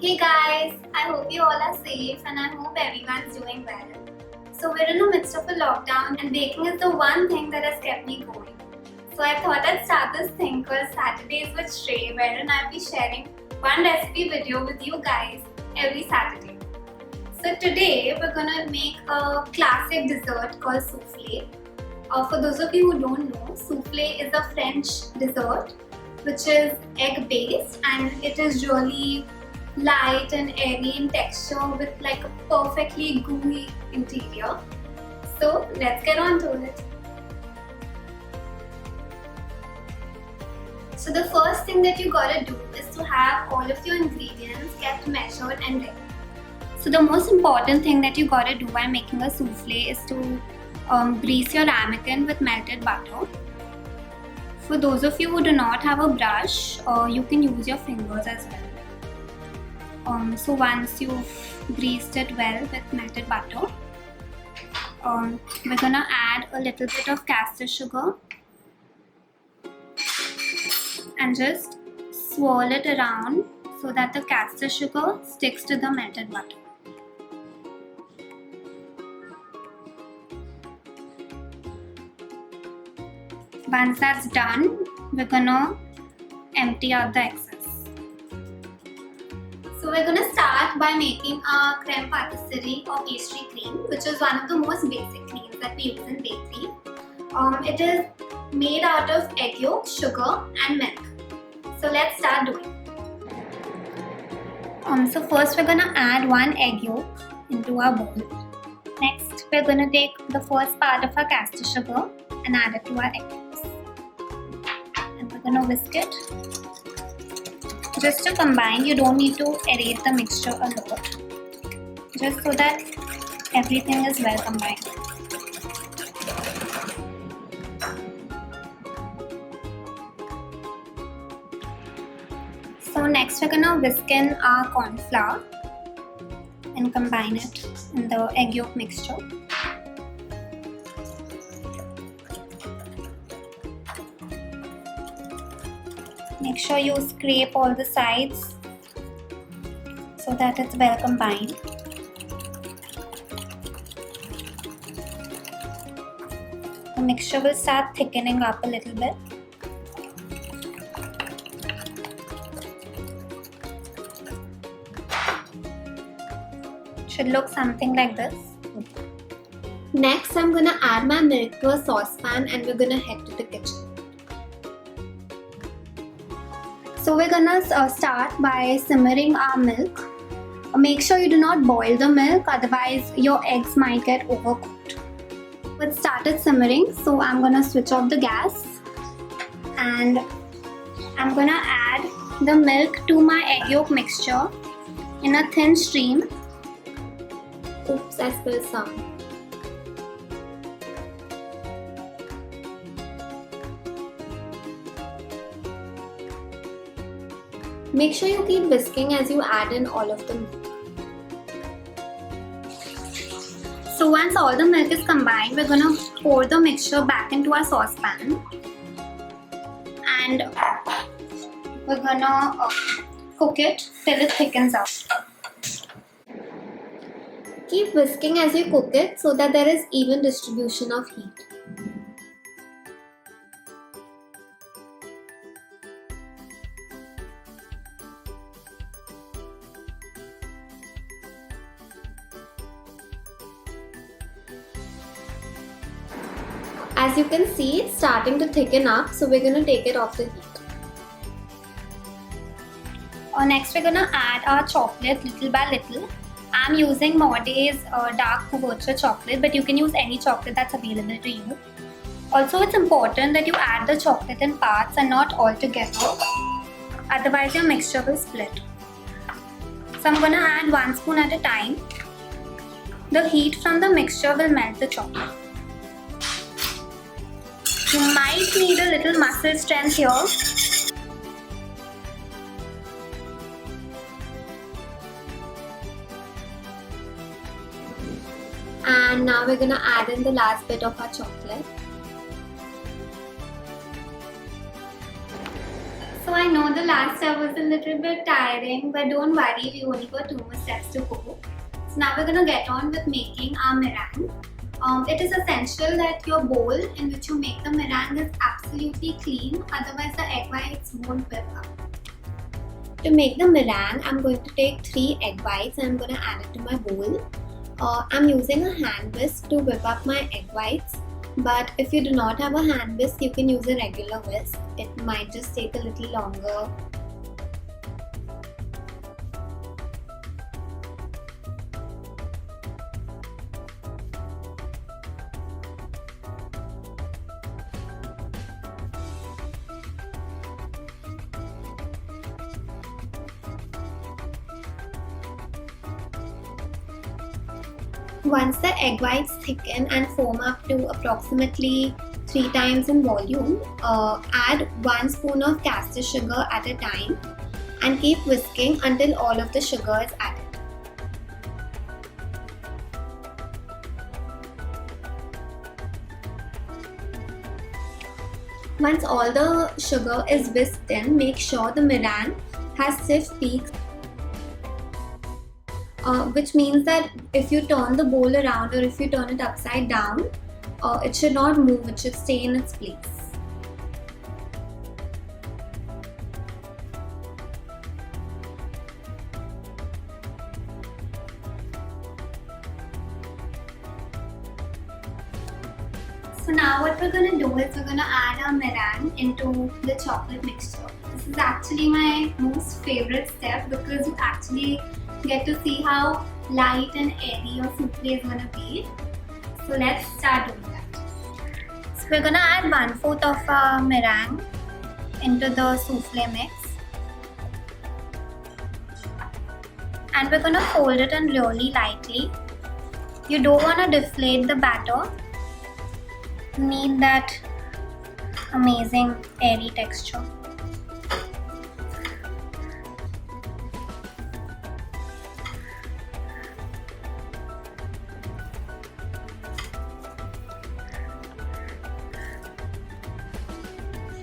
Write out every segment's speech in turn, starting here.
Hey guys, I hope you all are safe and I hope everyone's doing well. So we're in the midst of a lockdown and baking is the one thing that has kept me going. So I thought I'd start this thing called Saturdays with Shrey, wherein I'll be sharing one recipe video with you guys every Saturday. So today we're gonna make a classic dessert called Soufflé. For those of you who don't know, Soufflé is a French dessert which is egg based and it is really light and airy in texture with like a perfectly gooey interior. So let's get on to it. So the first thing that you gotta do is to have all of your ingredients kept measured and ready. So the most important thing that you gotta do while making a souffle is to grease your ramekin with melted butter. For those of you who do not have a brush, you can use your fingers as well. So once you've greased it well with melted butter, we're gonna add a little bit of castor sugar and just swirl it around so that the castor sugar sticks to the melted butter. Once that's done, we're gonna empty out the excess. So we're gonna start by making our crème pâtisserie or pastry cream, which is one of the most basic creams that we use in bakery. It is made out of egg yolk, sugar and milk. So let's start doing it. So first we're gonna add one egg yolk into our bowl. Next we're gonna take the first part of our castor sugar and add it to our egg yolks. And we're gonna whisk it. Just to combine, you don't need to aerate the mixture a lot. Just so that everything is well combined. So next we're gonna whisk in our corn flour and combine it in the egg yolk mixture. Make sure you scrape all the sides so that it's well combined. The mixture will start thickening up a little bit. Should look something like this. Next, I'm gonna add my milk to a saucepan and we're gonna head to the kitchen. So we're gonna start by simmering our milk. Make sure you do not boil the milk, otherwise your eggs might get overcooked. It started simmering, so I'm gonna switch off the gas and I'm gonna add the milk to my egg yolk mixture in a thin stream. Oops, I spilled some. Make sure you keep whisking as you add in all of the milk. So once all the milk is combined, we're gonna pour the mixture back into our saucepan and we're gonna cook it till it thickens up. Keep whisking as you cook it so that there is even distribution of heat. As you can see, it's starting to thicken up, so we're going to take it off the heat. Next, we're going to add our chocolate little by little. I'm using Morday's dark couverture chocolate, but you can use any chocolate that's available to you. Also, it's important that you add the chocolate in parts and not all together. Otherwise, your mixture will split. So I'm going to add 1 spoon at a time. The heat from the mixture will melt the chocolate. You might need a little muscle strength here. And now we're gonna add in the last bit of our chocolate. So I know the last step was a little bit tiring, but don't worry, we only got 2 more steps to go. So now we're gonna get on with making our meringue. It is essential that your bowl in which you make the meringue is absolutely clean, otherwise the egg whites won't whip up. To make the meringue, I'm going to take 3 egg whites and I'm going to add it to my bowl. I'm using a hand whisk to whip up my egg whites, but if you do not have a hand whisk, you can use a regular whisk. It might just take a little longer. Once the egg whites thicken and foam up to approximately 3 times in volume, add 1 spoon of castor sugar at a time and keep whisking until all of the sugar is added. Once all the sugar is whisked in, make sure the meringue has stiff peaks. Which means that if you turn the bowl around or if you turn it upside down, it should not move, it should stay in its place. So now what we're going to do is we're going to add our meringue into the chocolate mixture. This is actually my most favorite step because you actually get to see how light and airy your soufflé is going to be. So let's start doing that. So we're going to add 1/4 of our meringue into the soufflé mix. And we're going to fold it in really lightly. You don't want to deflate the batter. You need that amazing airy texture.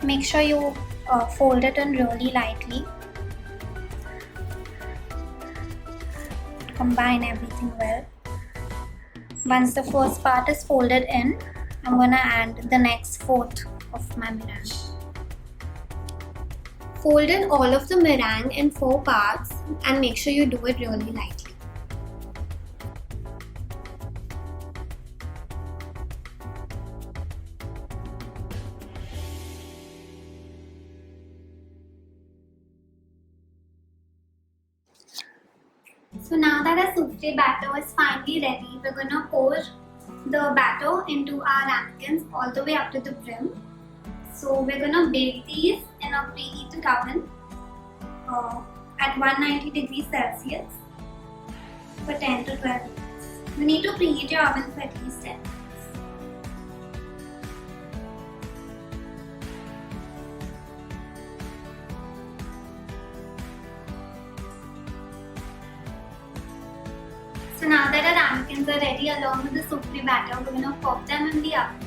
Make sure you fold it in really lightly. Combine everything well. Once the first part is folded in, I'm going to add the next 1/4 of my meringue. Fold in all of the meringue in 4 parts and make sure you do it really lightly. So now that our soufflé batter is finally ready, we're going to pour the batter into our ramekins all the way up to the brim. So we're going to bake these in a preheated oven at 190 degrees Celsius for 10 to 12 minutes. You need to preheat your oven for at least 10 minutes. So now that our ramekins are ready along with the soufflé batter, we're going to pop them in the oven.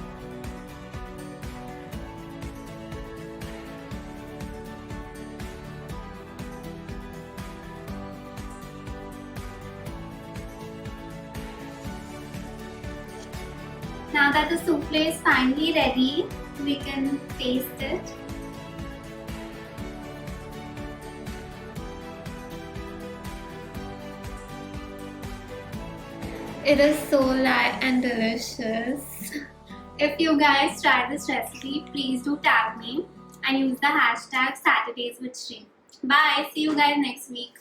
Now that the soufflé is finally ready, we can taste it. It is so light and delicious. If you guys try this recipe, please do tag me and use the hashtag Saturdays with Shri. Bye. See you guys next week.